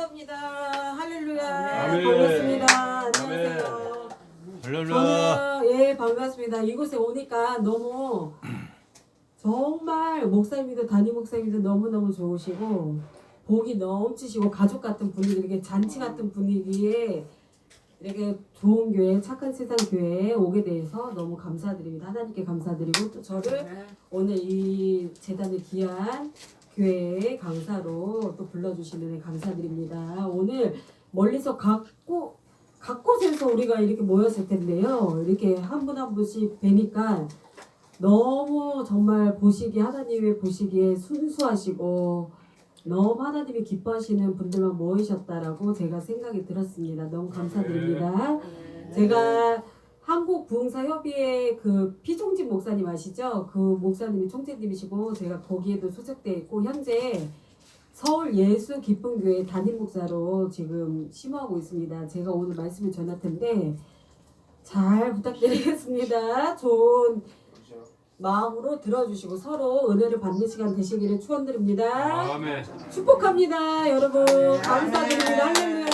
감사합니다. 할렐루야. 아멘. 반갑습니다. 안녕하세요. 할렐루야. 저는 반갑습니다. 이곳에 오니까 너무 정말 목사님도 담임 목사님도 너무너무 좋으시고 복이 넘치시고 가족 같은 분위기, 이렇게 잔치 같은 분위기에 이렇게 좋은 교회, 착한 세상 교회에 오게 돼서 너무 감사드립니다. 하나님께 감사드리고 또 저를 오늘 이 재단의 귀한 교회의 강사로 또 불러주시는 데 감사드립니다. 오늘 멀리서 각곳에서 우리가 이렇게 모였을 텐데요. 이렇게 한 분 한 분씩 뵈니까 너무 정말 하나님의 보시기에 순수하시고 너무 하나님이 기뻐하시는 분들만 모이셨다라고 제가 생각이 들었습니다. 너무 감사드립니다. 제가 한국부흥사협의회 그 피종진 목사님 아시죠? 그 목사님이 총재님이시고 제가 거기에도 소속되어 있고 현재 서울 예수 기쁨교회 담임 목사로 지금 심호하고 있습니다. 제가 오늘 말씀을 전할 텐데 잘 부탁드리겠습니다. 좋은 마음으로 들어주시고 서로 은혜를 받는 시간 되시기를 축원드립니다. 아멘. 축복합니다, 여러분. 감사드립니다. 할렐루야.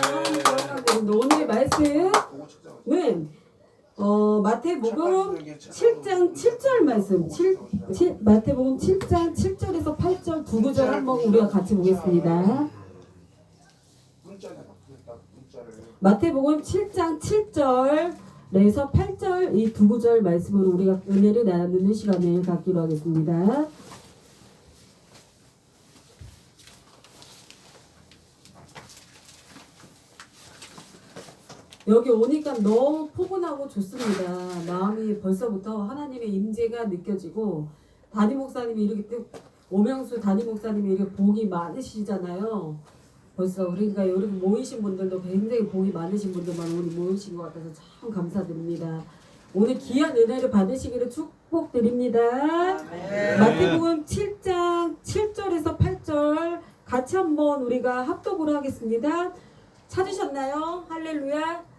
하나님 거룩합니다. 오늘의 말씀은 마태복음 7장 7절 말씀. 마태복음 7장 7절에서 8절 두 구절 한번 우리가 같이 보겠습니다. 마태복음 7장 7절에서 8절 이 두 구절 말씀으로 우리가 은혜를 나누는 시간을 갖기로 하겠습니다. 여기 오니까 너무 포근하고 좋습니다. 마음이 벌써부터 하나님의 임재가 느껴지고 담임 목사님이 이렇게 오명수 담임 목사님이 이렇게 복이 많으시잖아요. 벌써 그러니까 여기 모이신 분들도 굉장히 복이 많으신 분들만 오늘 모이신 것 같아서 참 감사드립니다. 오늘 귀한 은혜를 받으시기를 축복드립니다. 마태복음 7장 7절에서 8절 같이 한번 우리가 합독으로 하겠습니다. 찾으셨나요? 할렐루야.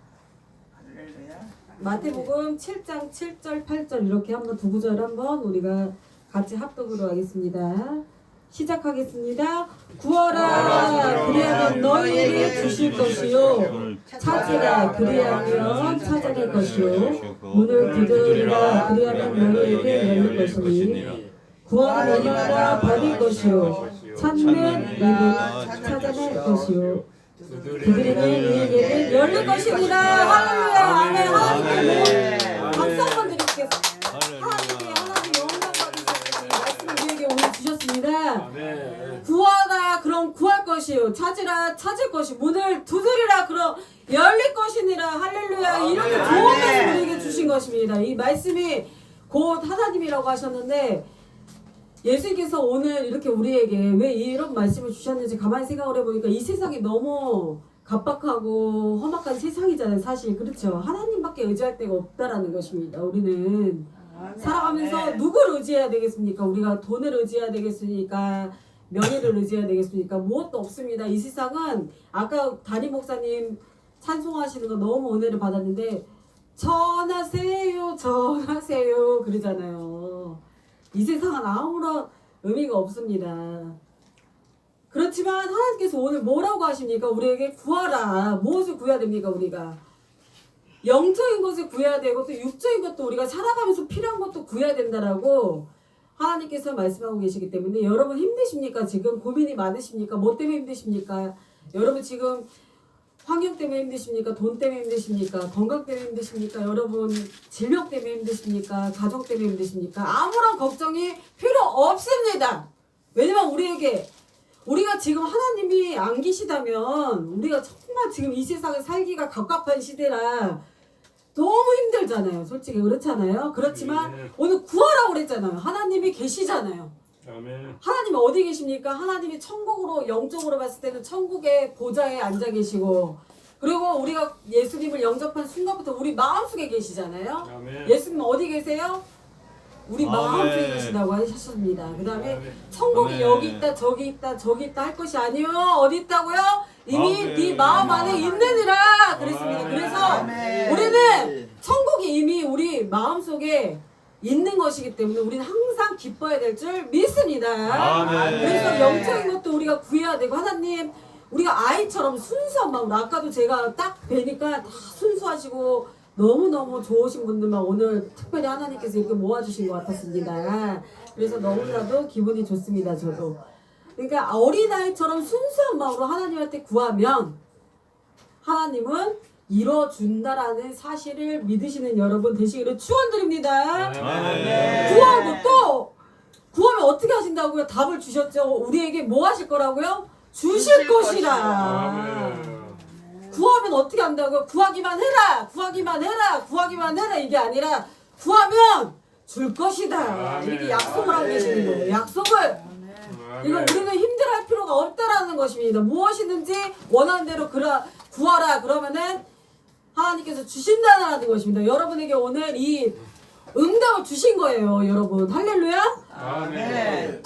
마태복음 7장 7절 8절 이렇게 한번 두 구절 한번 우리가 같이 합독으로 하겠습니다. 시작하겠습니다. 구하라 그리하면 너희에게 주실 것이요 찾으라 그리하면 찾아낼 것이요 문을 두드리라 그리하면 너희에게 열릴 것이니 구하는 이마다 받을 것이요 찾는 이는 찾아낼 것이요 그들에게 이에게는 열릴 것입니다. 할렐루야. 아멘. 하나님께 박수 한번 드리겠습니다. 하나님께 영광 받으시는 말씀을 우리에게 오늘 주셨습니다. 구하라 그럼 구할 것이요 찾으라 찾을 것이 문을 두드리라 그럼 열릴 것이니라. 할렐루야. 이렇게 좋은 말씀 우리에게 주신 것입니다. 이 말씀이 곧 하나님이라고 하셨는데 예수님께서 오늘 이렇게 우리에게 왜 이런 말씀을 주셨는지 가만히 생각을 해보니까 이 세상이 너무 각박하고 험악한 세상이잖아요. 사실 그렇죠. 하나님밖에 의지할 데가 없다라는 것입니다. 우리는 살아가면서 누구를 의지해야 되겠습니까? 우리가 돈을 의지해야 되겠습니까? 명예를 의지해야 되겠습니까? 무엇도 없습니다. 이 세상은 아까 담임 목사님 찬송하시는 거 너무 은혜를 받았는데 전하세요 전하세요 그러잖아요. 이 세상은 아무런 의미가 없습니다. 그렇지만 하나님께서 오늘 뭐라고 하십니까? 우리에게 구하라. 무엇을 구해야 됩니까? 우리가 영적인 것을 구해야 되고 또 육적인 것도 우리가 살아가면서 필요한 것도 구해야 된다라고 하나님께서 말씀하고 계시기 때문에 여러분 힘드십니까? 지금 고민이 많으십니까? 뭐 때문에 힘드십니까? 여러분 지금 환경 때문에 힘드십니까? 돈 때문에 힘드십니까? 건강 때문에 힘드십니까? 여러분 질병 때문에 힘드십니까? 가정 때문에 힘드십니까? 아무런 걱정이 필요 없습니다. 왜냐면 우리가 지금 하나님이 안 계시다면 우리가 정말 지금 이 세상에 살기가 갑갑한 시대라 너무 힘들잖아요. 솔직히 그렇잖아요. 그렇지만 오늘 구하라고 그랬잖아요. 하나님이 계시잖아요. 아멘. 하나님이 어디 계십니까? 하나님이 천국으로 영적으로 봤을 때는 천국의 보좌에 앉아 계시고 그리고 우리가 예수님을 영접한 순간부터 우리 마음속에 계시잖아요. 아멘. 예수님 어디 계세요? 우리 마음속에 계시다고 하셨습니다. 그 다음에 천국이 아멘. 여기 있다 저기 있다 저기 있다 할 것이 아니요. 어디 있다고요? 이미 아멘. 네 마음 안에 있느니라 그랬습니다. 아멘. 그래서 아멘. 우리는 천국이 이미 우리 마음속에 있는 것이기 때문에 우리는 항상 기뻐야 될 줄 믿습니다. 아멘. 그래서 영적인 것도 우리가 구해야 되고 하나님 우리가 아이처럼 순수한 마음으로 아까도 제가 딱 뵈니까 다 순수하시고 너무너무 좋으신 분들만 오늘 특별히 하나님께서 이렇게 모아주신 것 같았습니다. 그래서 너무나도 기분이 좋습니다. 저도. 그러니까 어린아이처럼 순수한 마음으로 하나님한테 구하면 하나님은 이뤄준다라는 사실을 믿으시는 여러분 되시기를 축원드립니다. 구하고 또 구하면 어떻게 하신다고요? 답을 주셨죠. 우리에게 뭐 하실 거라고요? 주실 것이라. 구하면 어떻게 한다고요? 구하기만 해라. 구하기만 해라. 구하기만 해라. 이게 아니라 구하면 줄 것이다. 이렇게 약속을 하고 계시는 거예요. 약속을. 이거 우리는 힘들어할 필요가 없다라는 것입니다. 무엇이든지 원하는 대로 구하라. 그러면은 하나님께서 주신다는 것입니다. 여러분에게 오늘 이 응답을 주신 거예요. 여러분. 할렐루야. 아멘.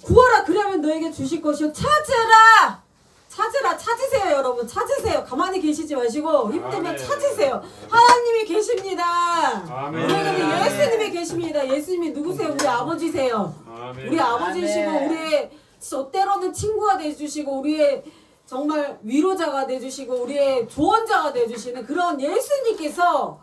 구하라. 그러면 너에게 주실 것이요. 찾으라. 찾으라. 찾으세요. 여러분. 찾으세요. 가만히 계시지 마시고 힘들면 아멘. 찾으세요. 하나님이 계십니다. 아멘. 우리에게는 예수님이 계십니다. 예수님이 누구세요? 우리 아버지세요. 아멘. 우리 아버지시고 아멘. 우리의 때로는 친구가 돼주시고 우리의 정말 위로자가 돼주시고 우리의 조언자가 돼주시는 그런 예수님께서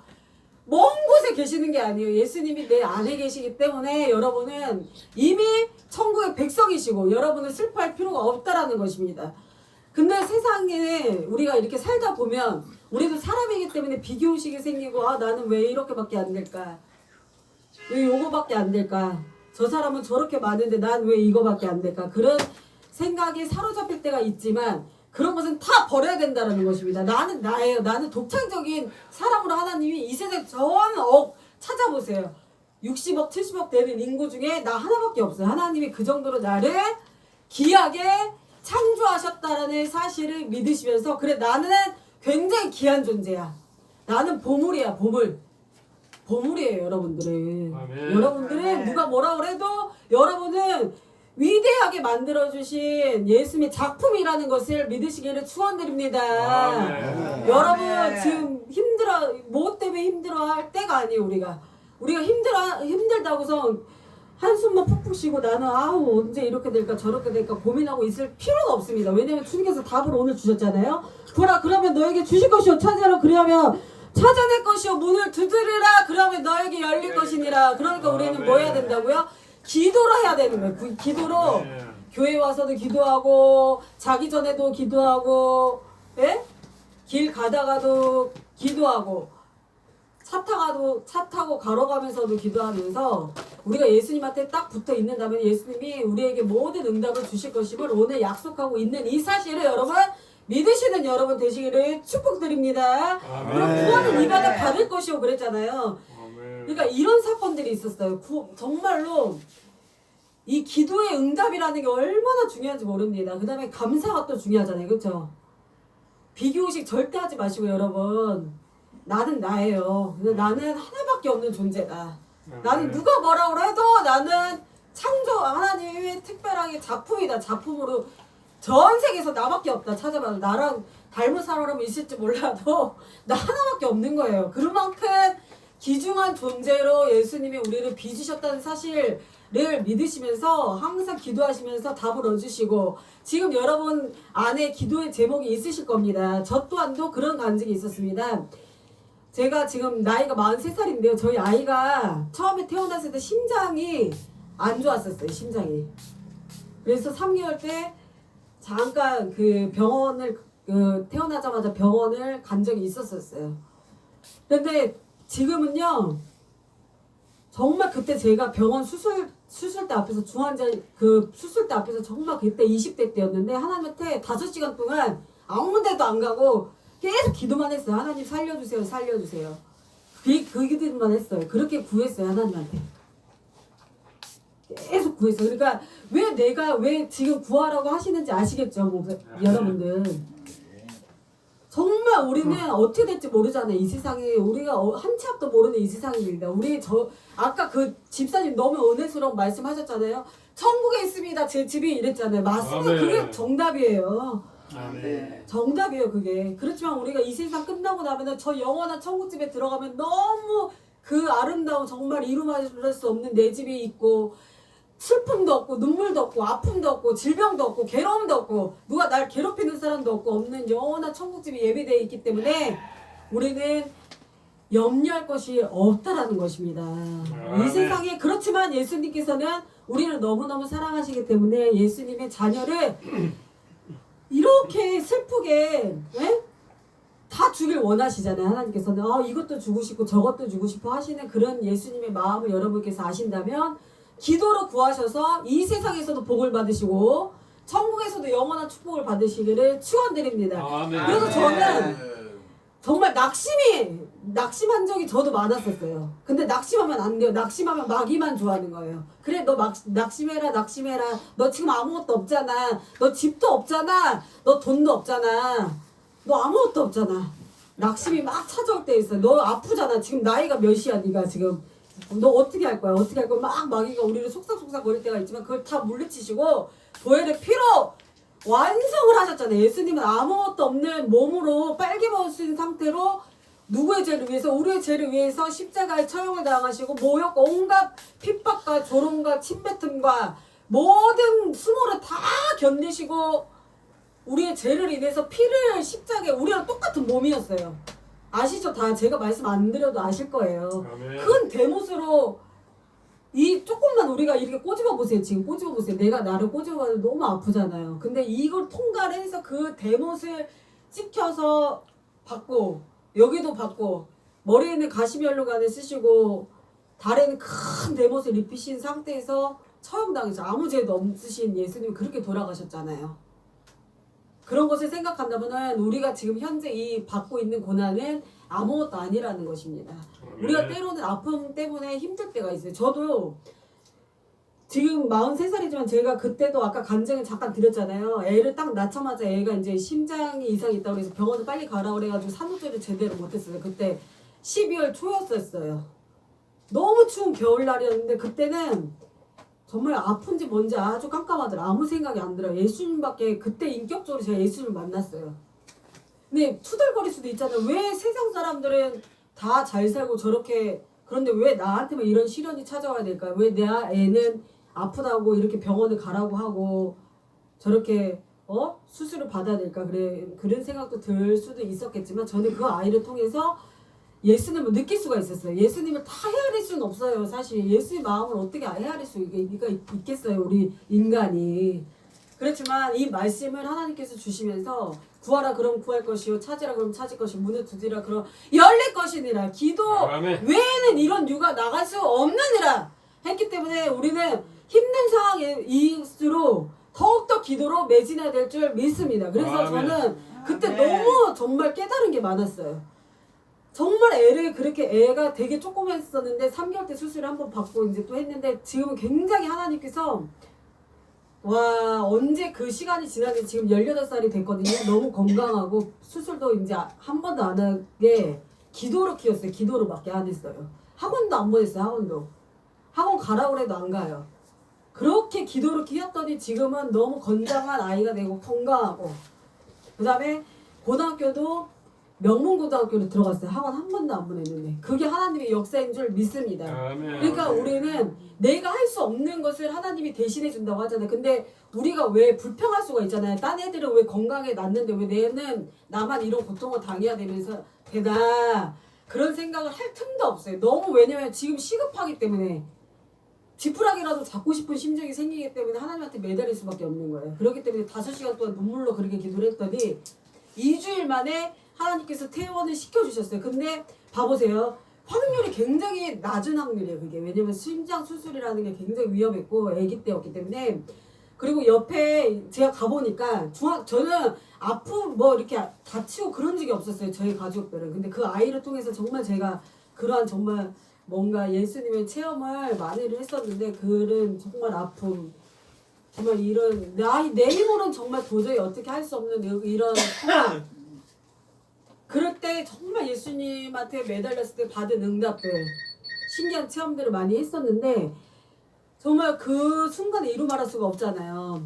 먼 곳에 계시는 게 아니에요. 예수님이 내 안에 계시기 때문에 여러분은 이미 천국의 백성이시고 여러분은 슬퍼할 필요가 없다라는 것입니다. 근데 세상에 우리가 이렇게 살다 보면 우리도 사람이기 때문에 비교의식이 생기고 아 나는 왜 이렇게밖에 안 될까? 왜 요거밖에 안 될까? 저 사람은 저렇게 많은데 난 왜 이거밖에 안 될까? 그런 생각에 사로잡힐 때가 있지만 그런 것은 다 버려야 된다는 것입니다. 나는 나예요. 나는 독창적인 사람으로 하나님이 이 세상 전억 찾아보세요. 60억, 70억 되는 인구 중에 나 하나밖에 없어요. 하나님이 그 정도로 나를 귀하게 창조하셨다라는 사실을 믿으시면서 그래 나는 굉장히 귀한 존재야. 나는 보물이야. 보물. 보물이에요. 여러분들은. 아멘. 여러분들은 아멘. 누가 뭐라 그래도 여러분은 위대하게 만들어주신 예수님의 작품이라는 것을 믿으시기를 축원드립니다. 아멘. 여러분 아멘. 지금 뭐 때문에 힘들어할 때가 아니에요. 우리가 힘들다고서 한숨만 푹푹 쉬고 나는 아우 언제 이렇게 될까 저렇게 될까 고민하고 있을 필요가 없습니다. 왜냐면 주님께서 답을 오늘 주셨잖아요. 보라 그러면 너에게 주실 것이요 찾으라 그러면 찾아낼 것이요 문을 두드리라 그러면 너에게 열릴 것이니라. 그러니까 우리는 뭐 해야 된다고요? 기도를 해야 되는 거예요. 기도로 아멘. 교회 와서도 기도하고 자기 전에도 기도하고 예? 길 가다가도 기도하고 차 타고 걸어가면서도 기도하면서 우리가 예수님한테 딱 붙어 있는다면 예수님이 우리에게 모든 응답을 주실 것임을 오늘 약속하고 있는 이 사실을 여러분 믿으시는 여러분 되시기를 축복드립니다. 아멘. 그럼 구하는 이가가 받을 것이오 그랬잖아요. 아멘. 그러니까 이런 사건들이 있었어요. 정말로 이 기도의 응답이라는 게 얼마나 중요한지 모릅니다. 그 다음에 감사가 또 중요하잖아요. 그렇죠? 비교의식 절대 하지 마시고 여러분 나는 나예요. 근데 나는 하나밖에 없는 존재다. 나는 누가 뭐라고 해도 나는 창조 하나님의 특별하게 작품이다. 작품으로 전 세계에서 나밖에 없다. 찾아봐도 나랑 닮은 사람 있을지 몰라도 나 하나밖에 없는 거예요. 그만큼 귀중한 존재로 예수님이 우리를 빚으셨다는 사실을 믿으시면서 항상 기도하시면서 답을 얻으시고 지금 여러분 안에 기도의 제목이 있으실 겁니다. 저 또한도 그런 간증이 있었습니다. 제가 지금 나이가 43살인데요. 저희 아이가 처음에 태어났을 때 심장이 안 좋았었어요. 심장이. 그래서 3개월 때 잠깐 그 병원을 태어나자마자 병원을 간 적이 있었어요. 근데 지금은요. 정말 그때 제가 병원 수술대 앞에서 중환자 수술대 앞에서 정말 그때 20대 때였는데 하나님한테 5시간 동안 아무 데도 안 가고 계속 기도만 했어요. 하나님 살려주세요. 살려주세요. 그 기도만 했어요. 그렇게 구했어요. 하나님한테. 계속 구했어요. 그러니까 왜 지금 구하라고 하시는지 아시겠죠? 여러분들. 정말 우리는 어떻게 될지 모르잖아요. 이 세상에 우리가 한 치 앞도 모르는 이 세상입니다. 아까 그 집사님 너무 은혜스러운 말씀하셨잖아요. 천국에 있습니다. 제 집이 이랬잖아요. 맞습니다. 아멘. 그게 정답이에요. 아멘. 정답이에요. 그게. 그렇지만 우리가 이 세상 끝나고 나면은 저 영원한 천국집에 들어가면 너무 그 아름다운 정말 이루말 수 없는 내 집이 있고 슬픔도 없고 눈물도 없고 아픔도 없고 질병도 없고 괴로움도 없고 누가 날 괴롭히는 사람도 없고 없는 영원한 천국집이 예비되어 있기 때문에 우리는 염려할 것이 없다라는 것입니다. 이 세상에 그렇지만 예수님께서는 우리를 너무너무 사랑하시기 때문에 예수님의 자녀를 이렇게 슬프게 다 주길 원하시잖아요. 하나님께서는 이것도 주고 싶고 저것도 주고 싶어 하시는 그런 예수님의 마음을 여러분께서 아신다면 기도로 구하셔서 이 세상에서도 복을 받으시고 천국에서도 영원한 축복을 받으시기를 축원드립니다. 아멘. 그래서 저는 정말 낙심한 적이 저도 많았었어요. 근데 낙심하면 안 돼요. 낙심하면 마귀만 좋아하는 거예요. 그래 너 낙심해라. 너 지금 아무것도 없잖아. 너 집도 없잖아. 너 돈도 없잖아. 너 아무것도 없잖아. 낙심이 막 찾아올 때 있어. 너 아프잖아. 지금 나이가 몇이야 네가 지금. 너 어떻게 할 거야? 막 마귀가 우리를 속삭속삭 거릴 때가 있지만 그걸 다 물리치시고 보혈의 피로 완성을 하셨잖아요. 예수님은 아무것도 없는 몸으로 빨개 벗은 상태로 누구의 죄를 위해서? 우리의 죄를 위해서 십자가에 처형을 당하시고 모욕, 온갖 핍박과 조롱과 침뱉음과 모든 수모를 다 견디시고 우리의 죄를 인해서 피를 십자가에 우리랑 똑같은 몸이었어요. 아시죠? 다 제가 말씀 안 드려도 아실 거예요. 아멘. 큰 대못으로 이 조금만 우리가 이렇게 꼬집어 보세요. 지금 꼬집어 보세요. 내가 나를 꼬집어봐도 너무 아프잖아요. 근데 이걸 통과를 해서 그 대못을 찍혀서 받고 여기도 받고 머리에는 가시면류관을 쓰시고 달에는 큰 대못을 입히신 상태에서 처형당해서 아무 죄도 없으신 예수님이 그렇게 돌아가셨잖아요. 그런 것을 생각한다면 우리가 지금 현재 이 받고 있는 고난은 아무것도 아니라는 것입니다. 우리가 때로는 아픔 때문에 힘들 때가 있어요. 저도 지금 43살이지만 제가 그때도 아까 간증을 잠깐 드렸잖아요. 애를 딱 낳자마자 애가 이제 심장이 이상이 있다고 해서 병원을 빨리 가라 그래가지고 산후조리를 제대로 못했어요. 그때 12월 초였었어요. 너무 추운 겨울날이었는데 그때는 정말 아픈지 뭔지 아주 깜깜하더라. 아무 생각이 안 들어요. 예수님밖에 그때 인격적으로 제가 예수님을 만났어요. 근데 투덜거릴 수도 있잖아요. 왜 세상 사람들은 다 잘 살고 저렇게 그런데 왜 나한테만 이런 시련이 찾아와야 될까요? 왜 내 애는 아프다고 이렇게 병원에 가라고 하고 저렇게 수술을 받아야 될까? 그런 생각도 들 수도 있었겠지만 저는 그 아이를 통해서 예수님을 느낄 수가 있었어요. 예수님을 다 헤아릴 수는 없어요. 사실 예수의 마음을 어떻게 헤아릴 수 있겠어요. 우리 인간이. 그렇지만 이 말씀을 하나님께서 주시면서 구하라 그럼 구할 것이요 찾으라 그럼 찾을 것이요 문을 두드리라 그럼 열릴 것이니라. 기도 아멘. 외에는 이런 유가 나갈 수 없느니라 했기 때문에 우리는 힘든 상황일수록 더욱더 기도로 매진해야 될 줄 믿습니다. 그래서 아멘. 저는 그때 아멘. 너무 정말 깨달은 게 많았어요. 정말 애가 되게 조그맸었는데 3개월 때 수술을 한번 받고 이제 또 했는데 지금은 굉장히 하나님께서 와 언제 그 시간이 지났는지 지금 18살이 됐거든요. 너무 건강하고 수술도 이제 한 번도 안 하게 기도로 키웠어요. 기도로밖에 안 했어요. 학원도 안 보냈어요. 학원 가라고 해도 안 가요. 그렇게 기도로 키웠더니 지금은 너무 건장한 아이가 되고 건강하고 그 다음에 고등학교도 명문고등학교로 들어갔어요. 학원 한 번도 안 보냈는데 그게 하나님의 역사인 줄 믿습니다. 아멘. 그러니까 우리는 내가 할 수 없는 것을 하나님이 대신해 준다고 하잖아요. 근데 우리가 왜 불평할 수가 있잖아요. 딴 애들은 왜 건강에 났는데 왜 내는 나만 이런 고통을 당해야 되나 그런 생각을 할 틈도 없어요. 너무 왜냐면 지금 시급하기 때문에 지푸라기라도 잡고 싶은 심정이 생기기 때문에 하나님한테 매달릴 수밖에 없는 거예요. 그렇기 때문에 5시간 동안 눈물로 그렇게 기도를 했더니 2주일 만에 하나님께서 퇴원을 시켜주셨어요. 근데 봐보세요. 확률이 굉장히 낮은 확률이에요. 그게 왜냐면 심장 수술이라는 게 굉장히 위험했고 아기 때였기 때문에 그리고 옆에 제가 가보니까 저는 아프 이렇게 다치고 그런 적이 없었어요. 저희 가족들은. 근데 그 아이를 통해서 정말 제가 그러한 정말 뭔가 예수님의 체험을 많이를 했었는데 그런 정말 아픔 정말 이런 내 힘으로는 정말 도저히 어떻게 할 수 없는 이런 상황 그럴 때 정말 예수님한테 매달렸을 때 받은 응답들 신기한 체험들을 많이 했었는데 정말 그 순간에 이루 말할 수가 없잖아요.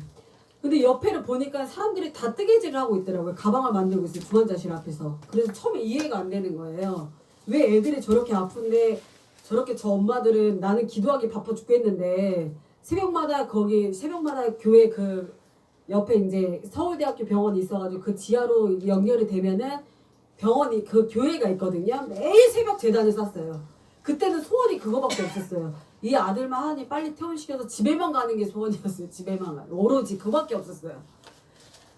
근데 옆에를 보니까 사람들이 다 뜨개질을 하고 있더라고요. 가방을 만들고 있어요. 중환자실 앞에서. 그래서 처음에 이해가 안 되는 거예요. 왜 애들이 저렇게 아픈데 저렇게 저 엄마들은 나는 기도하기 바빠 죽겠는데 새벽마다 거기 새벽마다 교회 그 옆에 이제 서울대학교 병원이 있어가지고 그 지하로 연결이 되면은 병원이 그 교회가 있거든요. 매일 새벽 제단을 쌌어요. 그때는 소원이 그거밖에 없었어요. 이 아들만 하나님 빨리 퇴원시켜서 집에만 가는 게 소원이었어요. 집에만 가. 오로지 그밖에 없었어요.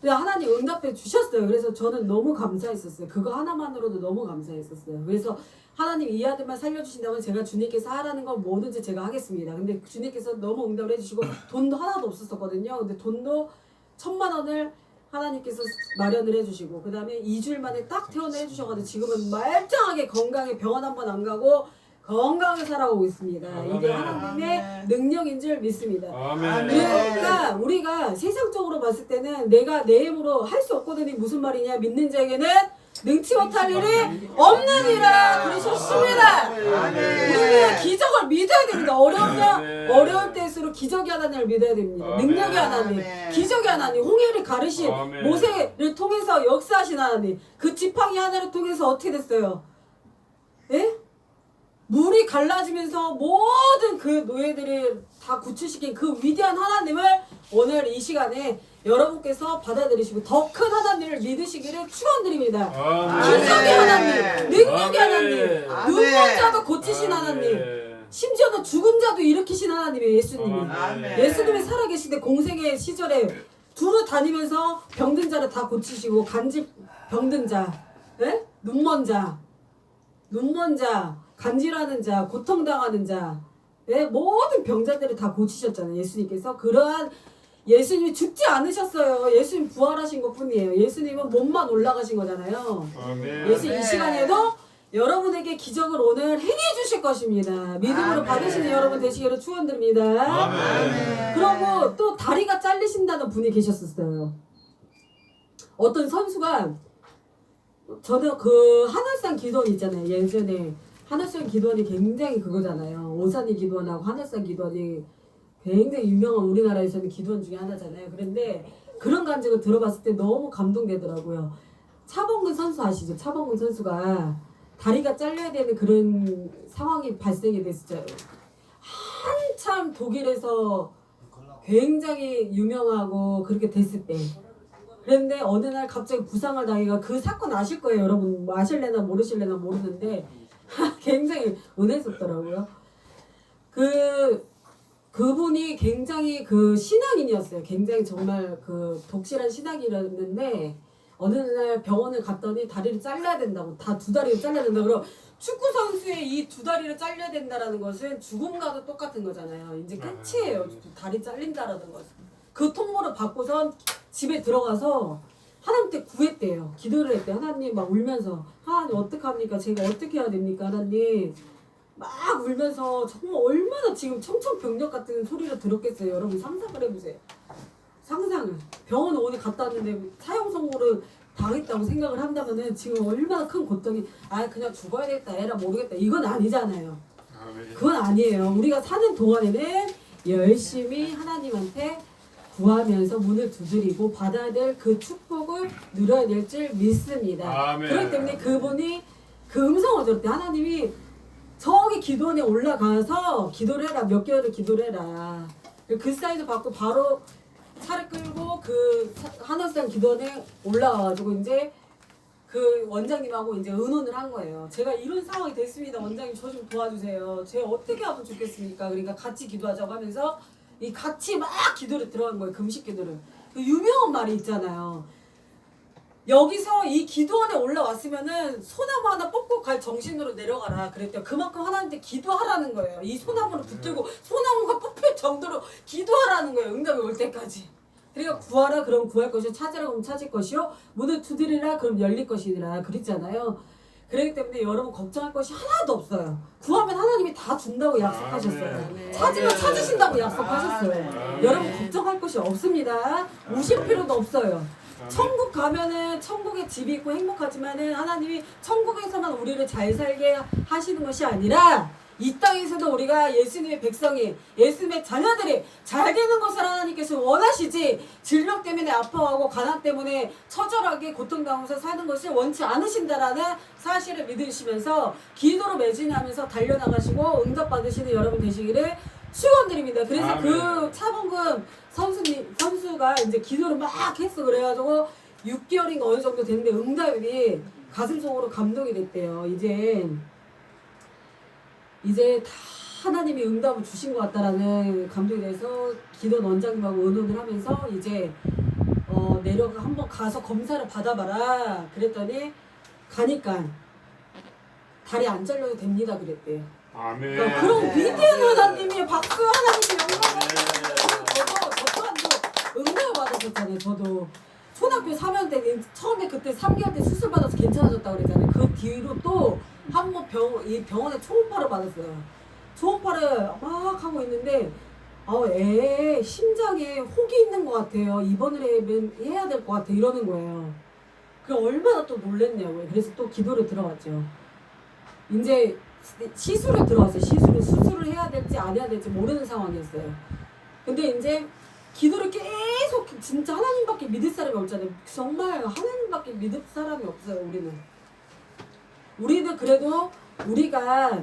근데 하나님 응답해 주셨어요. 그래서 저는 너무 감사했었어요. 그거 하나만으로도 너무 감사했었어요. 그래서 하나님 이 아들만 살려주신다면 제가 주님께서 하라는 건 뭐든지 제가 하겠습니다. 근데 주님께서 너무 응답을 해주시고 돈도 하나도 없었거든요. 근데 돈도 1,000만 원을 하나님께서 마련을 해주시고 그 다음에 2주일 만에 딱 퇴원을 해주셔가지고 지금은 말짱하게 건강에 병원 한 번 안 가고 건강하게 살아오고 있습니다. 이게 하나님의 능력인 줄 믿습니다. 아멘. 그러니까 우리가 세상적으로 봤을 때는 내가 내 힘으로 할 수 없거든요. 무슨 말이냐? 믿는 자에게는 능치 못할 일이 없느니라 그러셨습니다. 우리는 기적을 믿어야 됩니다. 어려울 때일수록 기적이 하나님을 믿어야 됩니다. 능력이 하나님, 기적이 하나님, 홍해를 가르신 모세를 통해서 역사하신 하나님, 그 지팡이 하나를 통해서 어떻게 됐어요? 예? 물이 갈라지면서 모든 그 노예들을 다 구출시킨 그 위대한 하나님을 오늘 이 시간에 여러분께서 받아들이시고 더 큰 하나님을 믿으시기를 축원드립니다. 기적의 하나님, 능력의 하나님, 눈먼 자도 고치신 하나님, 심지어는 죽은 자도 일으키신 하나님이에요. 예수님이. 예수님이 살아계시되 공생의 시절에 두루 다니면서 병든 자를 다 고치시고 간질 병든 자, 예? 눈먼 자, 간질하는 자, 고통당하는 자, 예? 모든 병자들을 다 고치셨잖아요. 예수님께서. 그러한 예수님이 죽지 않으셨어요. 예수님 부활하신 것 뿐이에요. 예수님은 몸만 올라가신 거잖아요. 예수 이 시간에도 여러분에게 기적을 오늘 행해 주실 것입니다. 믿음으로 받으시는 여러분 되시기를 축원드립니다. 그리고 또 다리가 잘리신다는 분이 계셨었어요. 어떤 선수가 저는 그 하늘산 기도원 있잖아요. 예전에 하늘산 기도원이 굉장히 그거잖아요. 오산이 기도원하고 하늘산 기도원이 굉장히 유명한 우리나라에서는 기도원 중에 하나잖아요. 그런데 그런 간증을 들어봤을 때 너무 감동되더라고요. 차범근 선수 아시죠? 차범근 선수가 다리가 잘려야 되는 그런 상황이 발생이 됐어요. 한참 독일에서 굉장히 유명하고 그렇게 됐을 때. 그런데 어느 날 갑자기 부상을 당해가 그 사건 아실 거예요. 여러분 뭐 아실래나 모르실래나 모르는데 굉장히 은혜스럽더라고요. 그분이 굉장히 그 신앙인이었어요. 굉장히 정말 그 독실한 신앙인이었는데 어느 날 병원을 갔더니 다리를 잘라야 된다고, 다 두 다리를 잘라야 된다고. 그럼 축구 선수의 이 두 다리를 잘려야 된다라는 것은 죽음과도 똑같은 거잖아요. 이제 끝이에요. 다리 잘린다라는 것은. 그 통보를 받고선 집에 들어가서 하나님께 구했대요. 기도를 했대요. 하나님 막 울면서 하나님 어떡합니까? 제가 어떻게 해야 됩니까? 하나님 막 울면서 정말 얼마나 지금 청천벽력 같은 소리를 들었겠어요. 여러분 상상을 해보세요. 상상을. 병원 오늘 갔다 왔는데 사형 선고를 당했다고 생각을 한다면은 지금 얼마나 큰 고통이 그냥 죽어야 되겠다 에라 모르겠다 이건 아니잖아요. 그건 아니에요. 우리가 사는 동안에는 열심히 하나님한테 구하면서 문을 두드리고 받아야 될 그 축복을 누려야 될 줄 믿습니다. 그렇기 때문에 그분이 그 음성을 들을 때 하나님이 저기 기도원에 올라가서 기도를 해라. 몇 개월을 기도를 해라. 그 사인을 받고 바로 차를 끌고 그 하늘산 기도원에 올라와가지고 이제 그 원장님하고 이제 의논을 한 거예요. 제가 이런 상황이 됐습니다. 원장님 저 좀 도와주세요. 제가 어떻게 하면 좋겠습니까? 그러니까 같이 기도하자고 하면서 이 같이 막 기도를 들어간 거예요. 금식 기도를. 그 유명한 말이 있잖아요. 여기서 이 기도원에 올라왔으면은 소나무 하나 뽑고 갈 정신으로 내려가라 그랬대요. 그만큼 하나님한테 기도하라는 거예요. 이 소나무를 붙들고 소나무가 뽑힐 정도로 기도하라는 거예요. 응답이 올 때까지. 그러니까 구하라 그럼 구할 것이요, 찾으라 그럼 찾을 것이요, 문을 두드리라 그럼 열릴 것이니라 그랬잖아요. 그렇기 때문에 여러분 걱정할 것이 하나도 없어요. 구하면 하나님이 다 준다고 약속하셨어요. 찾으면 찾으신다고 약속하셨어요. 여러분 걱정할 것이 없습니다. 우실 필요도 없어요. 천국 가면은 천국에 집이 있고 행복하지만은 하나님이 천국에서만 우리를 잘 살게 하시는 것이 아니라 이 땅에서도 우리가 예수님의 백성이, 예수님의 자녀들이 잘 되는 것을 하나님께서 원하시지, 질병 때문에 아파하고 가난 때문에 처절하게 고통당하면서 사는 것을 원치 않으신다라는 사실을 믿으시면서 기도로 매진하면서 달려나가시고 응답받으시는 여러분 되시기를 축원드립니다. 그래서 아멘. 그 차범근 선수가 이제 기도를 막 했어. 그래가지고 6개월인가 어느 정도 됐는데 응답이 가슴속으로 감동이 됐대요. 이제 다 하나님이 응답을 주신 것 같다라는 감동이 돼서 기도 원장님하고 의논을 하면서 이제 내려가 한번 가서 검사를 받아봐라 그랬더니 가니까 다리 안 잘려도 됩니다 그랬대요. 아멘. 그러니까 그런 위대한 하나님이 박수 하나님께 영광을 저 또한도 응답을 받았었잖아요. 저도 초등학교 3학년 때 처음에 그때 3개월 때 수술 받아서 괜찮아졌다고 그랬잖아요. 그 뒤로 또 한 번 이 병원에 초음파를 받았어요. 초음파를 막 하고 있는데 심장에 혹이 있는 것 같아요. 입원을 해야 될 것 같아 이러는 거예요. 그럼 얼마나 또 놀랬냐고요. 그래서 또 기도를 들어갔죠. 이제 시술을 들어갔어요. 수술을 해야 될지 안 해야 될지 모르는 상황이었어요. 근데 이제 기도를 계속 진짜 하나님밖에 믿을 사람이 없잖아요. 정말 하나님밖에 믿을 사람이 없어요. 우리는 그래도 우리가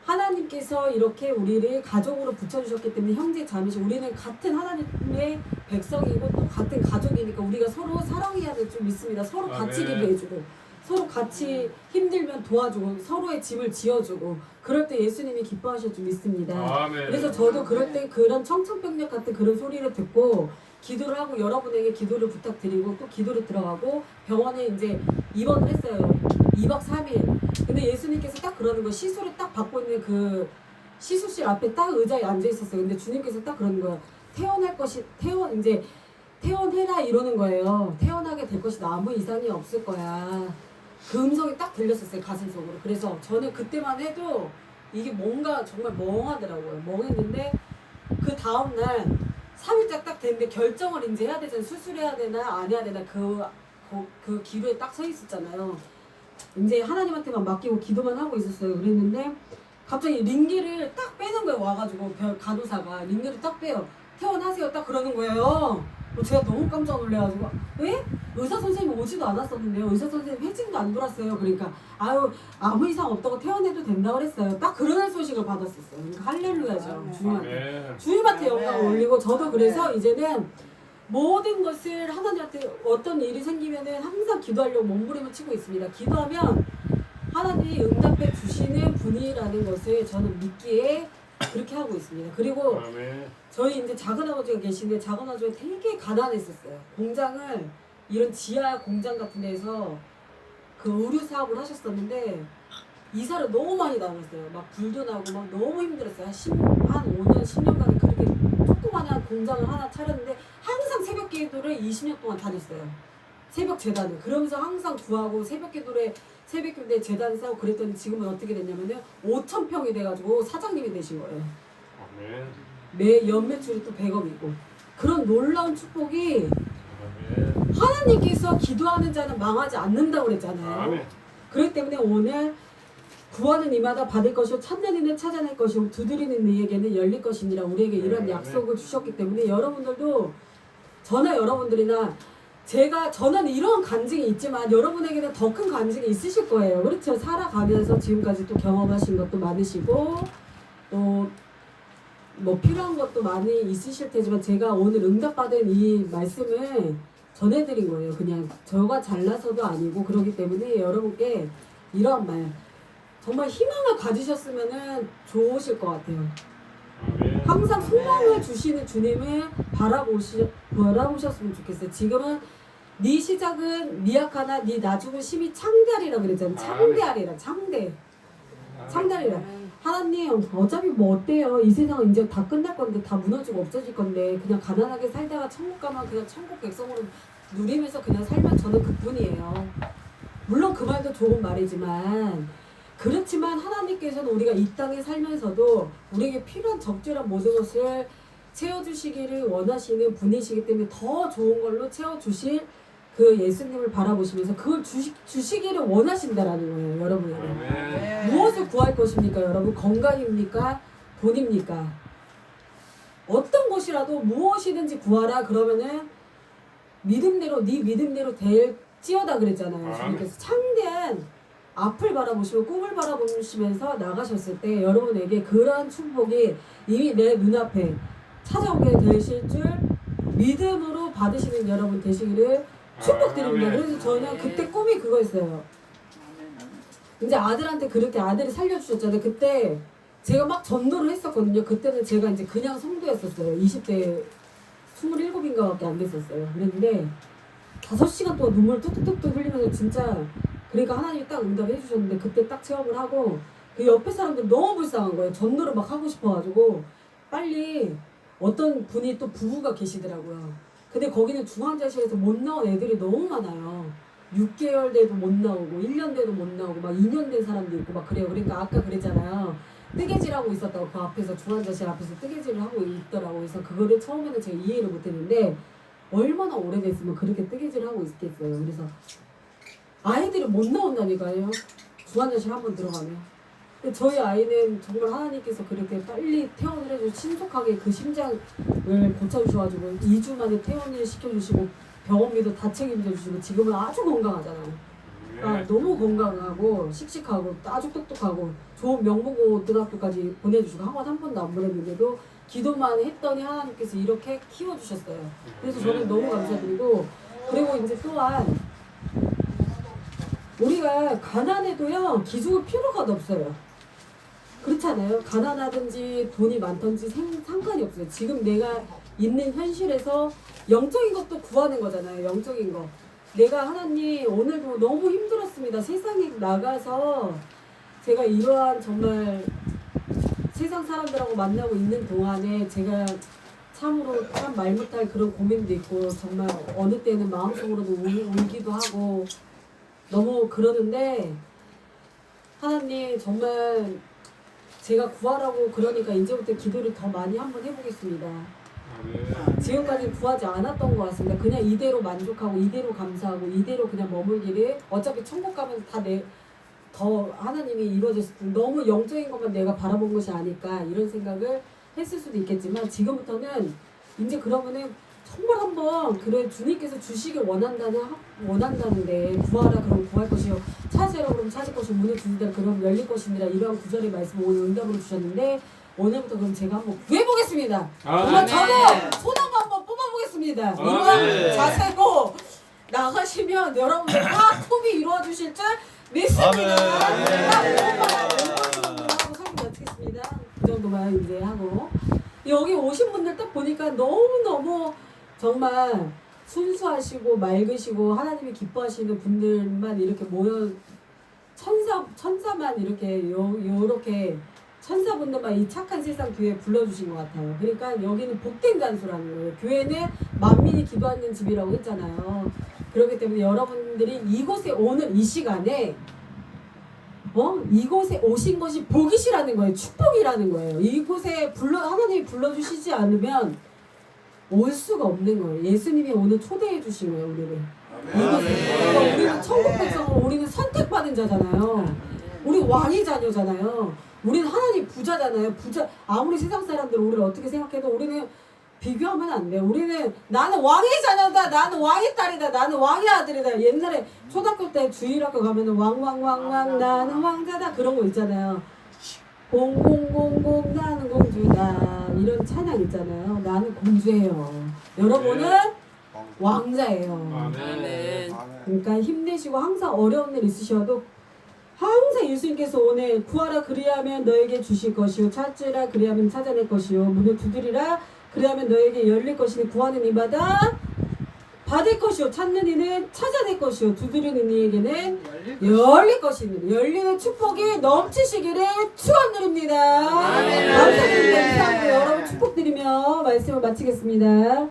하나님께서 이렇게 우리를 가족으로 붙여주셨기 때문에 형제 자매시 우리는 같은 하나님의 백성이고 또 같은 가족이니까 우리가 서로 사랑해야 될 줄 믿습니다. 서로 같이 아멘. 기도해주고 서로 같이 힘들면 도와주고 서로의 짐을 지어주고 그럴 때 예수님이 기뻐하실 줄 믿습니다. 아멘. 그래서 저도 그럴 때 그런 청천벽력 같은 그런 소리를 듣고 기도를 하고 여러분에게 기도를 부탁드리고 또 기도를 들어가고 병원에 이제 입원을 했어요. 2박 3일. 근데 예수님께서 딱 그러는 거 시술을 딱 받고 있는 그 시술실 앞에 딱 의자에 앉아 있었어요. 근데 주님께서 딱 그러는 거예요. 퇴원해라 이러는 거예요. 퇴원하게 될 것이다. 아무 이상이 없을 거야. 그 음성이 딱 들렸었어요. 가슴속으로. 그래서 저는 그때만 해도 이게 뭔가 정말 멍하더라고요. 멍했는데 그 다음날 3일째 딱 됐는데 결정을 이제 해야 되잖아요. 수술해야 되나 안 해야 되나 그 기로에 딱 서 있었잖아요. 이제 하나님한테만 맡기고 기도만 하고 있었어요. 그랬는데 갑자기 링기를 딱 빼는 거예요. 와가지고 간호사가 링기를 딱 빼요. 퇴원하세요. 딱 그러는 거예요. 제가 너무 깜짝 놀래가지고 왜? 의사 선생님 오지도 않았었는데요. 의사 선생님 회진도 안 돌았어요. 그러니까 아무 이상 없다고 퇴원해도 된다고 그랬어요. 딱 그런 소식을 받았었어요. 그러니까 할렐루야죠. 주님한테. 주님한테 영광을 올리고 저도 그래서 이제는 모든 것을 하나님한테 어떤 일이 생기면은 항상 기도하려고 몸부림을 치고 있습니다. 기도하면 하나님이 응답해 주시는 분이라는 것을 저는 믿기에 그렇게 하고 있습니다. 그리고 저희 이제 작은아버지가 계신데 작은아버지가 되게 가난했었어요. 공장을 이런 지하 공장 같은 데서 그 의류 사업을 하셨었는데 이사를 너무 많이 다녔어요. 막 불도 나고 막 너무 힘들었어요. 한 5년, 10년간 그렇게 조그마한 공장을 하나 차렸는데 항상 새벽 기도를 20년 동안 다녔어요. 새벽 재단을. 그러면서 항상 구하고 새벽 기도에 재단을 싸고 그랬더니 지금은 어떻게 됐냐면요. 5,000평이 돼가지고 사장님이 되신 거예요. 연매출이 또 100억이고. 그런 놀라운 축복이 하나님께서 기도하는 자는 망하지 않는다고 그랬잖아요. 그렇기 때문에 오늘 구하는 이마다 받을 것이요 찾는 이는 찾아낼 것이요 두드리는 이에게는 열릴 것이니라 우리에게 이런 약속을 주셨기 때문에 여러분들도 저나 여러분들이나 저는 이런 간증이 있지만 여러분에게는 더 큰 간증이 있으실 거예요. 그렇죠? 살아가면서 지금까지 또 경험하신 것도 많으시고 또 뭐 필요한 것도 많이 있으실 테지만 제가 오늘 응답받은 이 말씀을 전해드린 거예요. 그냥 저가 잘나서도 아니고 그러기 때문에 여러분께 이런 말 정말 희망을 가지셨으면 좋으실 것 같아요. 항상 소망을 주시는 주님을 바라보셨으면 좋겠어요. 지금은 네 시작은 미약하나 네 나중은 심히 창대하리라 그랬잖아요. 창대하리라. 하나님 어차피 뭐 어때요? 이 세상은 이제 다 끝날 건데 다 무너지고 없어질 건데 그냥 가난하게 살다가 천국 가면 그냥 천국 백성으로 누리면서 그냥 살면 저는 그뿐이에요. 물론 그 말도 좋은 말이지만 그렇지만 하나님께서는 우리가 이 땅에 살면서도 우리에게 필요한 적절한 모든 것을 채워주시기를 원하시는 분이시기 때문에 더 좋은 걸로 채워주실 그 예수님을 바라보시면서 그걸 주시기를 원하신다라는 거예요. 여러분에게. 무엇을 구할 것입니까? 여러분 건강입니까? 돈입니까? 어떤 것이라도 무엇이든지 구하라 그러면은 믿음대로 네 믿음대로 될지어다 그랬잖아요. 주님께서 창대한 앞을 바라보시고 꿈을 바라보시면서 나가셨을 때 여러분에게 그러한 축복이 이미 내 눈앞에 찾아오게 되실 줄 믿음으로 받으시는 여러분 되시기를 축복드립니다. 그래서 저는 그때 꿈이 그거였어요. 이제 아들한테 그렇게 아들이 살려주셨잖아요. 그때 제가 막 전도를 했었거든요. 그때는 제가 이제 그냥 성도였었어요. 20대 27인가밖에 안 됐었어요. 그랬는데 5시간 동안 눈물 뚝뚝뚝 흘리면서 진짜 그러니까 하나님이 딱 응답해 주셨는데 그때 딱 체험을 하고 그 옆에 사람들 너무 불쌍한 거예요. 전도를 막 하고 싶어가지고 빨리 어떤 분이 또 부부가 계시더라고요. 근데 거기는 중환자실에서 못 나온 애들이 너무 많아요. 6개월 돼도 못 나오고 1년 돼도 못 나오고 막 2년 된 사람도 있고 막 그래요. 그러니까 아까 그랬잖아요. 뜨개질하고 있었다고 그 앞에서 중환자실 앞에서 뜨개질을 하고 있더라고. 그래서 그거를 처음에는 제가 이해를 못했는데 얼마나 오래됐으면 그렇게 뜨개질을 하고 있겠어요. 그래서 아이들이 못 나온다니까요. 중환자실 한번 들어가면. 근데 저희 아이는 정말 하나님께서 그렇게 빨리 퇴원을 해주고 신속하게 그 심장을 고쳐주셔가지고 2주 만에 퇴원을 시켜주시고 병원비도 다 책임져 주시고 지금은 아주 건강하잖아요. 그러니까 너무 건강하고 씩씩하고 아주 똑똑하고 좋은 명문고등학교까지 보내주시고 학원 한 번도 안 보냈는데도 기도만 했더니 하나님께서 이렇게 키워주셨어요. 그래서 저는 너무 감사드리고 그리고 이제 또한 우리가 가난해도요 기죽을 필요가 없어요. 그렇잖아요. 가난하든지 돈이 많든지 상관이 없어요. 지금 내가 있는 현실에서 영적인 것도 구하는 거잖아요. 영적인 거. 내가 하나님 오늘도 너무 힘들었습니다. 세상에 나가서 제가 이러한 정말 세상 사람들하고 만나고 있는 동안에 제가 참으로 참 말 못할 그런 고민도 있고 정말 어느 때는 마음속으로도 울기도 하고 너무 그러는데 하나님 정말 제가 구하라고 그러니까 이제부터 기도를 더 많이 한번 해보겠습니다. 지금까지 구하지 않았던 것 같습니다. 그냥 이대로 만족하고 이대로 감사하고 이대로 그냥 머물기를 어차피 천국 가면 다 더 하나님이 이루어졌을 때 너무 영적인 것만 내가 바라본 것이 아닐까 이런 생각을 했을 수도 있겠지만 지금부터는 이제 그러면은 정말 한번 그래 주님께서 주시길 원한다는데 구하라 그럼 구할 것이요 찾으라 그럼 찾을 것이요 문을 두드리라 그럼 열릴 것이니라 이러한 구절의 말씀을 오늘 응답으로 주셨는데 오늘부터 그럼 제가 한번 구해보겠습니다. 정말 저도 소나무 한번 뽑아보겠습니다. 이러한 자세로 나가시면 여러분 다 꿈이 이루어지실 줄 믿습니다. 하고 설명 마치겠습니다. 그 정도만 이제 하고 여기 오신 분들 딱 보니까 너무너무 정말 순수하시고 맑으시고 하나님이 기뻐하시는 분들만 이렇게 모여 천사만 이렇게 요렇게 천사분들만 이 착한 세상 교회에 불러주신 것 같아요. 그러니까 여기는 복된 장소라는 거예요. 교회는 만민이 기도하는 집이라고 했잖아요. 그렇기 때문에 여러분들이 이곳에 오늘 이 시간에 이곳에 오신 것이 복이시라는 거예요. 축복이라는 거예요. 이곳에 하나님이 불러주시지 않으면 올 수가 없는 거예요. 예수님이 오늘 초대해 주신 거예요. 우리를 이곳에. 그러니까 우리는 천국 백성으로 우리는 선택받은 자잖아요. 우리 왕의 자녀잖아요. 우리는 하나님 부자잖아요. 부자 아무리 세상 사람들 우리를 어떻게 생각해도 우리는 비교하면 안 돼요. 우리는 나는 왕의 자녀다. 나는 왕의 딸이다. 나는 왕의 아들이다. 옛날에 초등학교 때 주일학교 가면은 왕왕왕왕 나는 왕자다 그런 거 있잖아요. 공공공공 나는 공주다 이런 찬양 있잖아요. 나는 공주예요. 여러분은 왕자예요. 그러니까 힘내시고 항상 어려운 일 있으셔도 항상 예수님께서 오늘 구하라 그리하면 너에게 주실 것이요 찾으라 그리하면 찾아낼 것이요 문을 두드리라 그리하면 너에게 열릴 것이니 구하는 이마다 받을 것이요 찾는 이는 찾아낼 것이요 두드리는 이에게는 열릴 것이니 열리는 축복이 넘치시기를 축원드립니다. 감사드립니다. 이상으로 여러분 축복드리며 말씀을 마치겠습니다.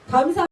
감사합니다.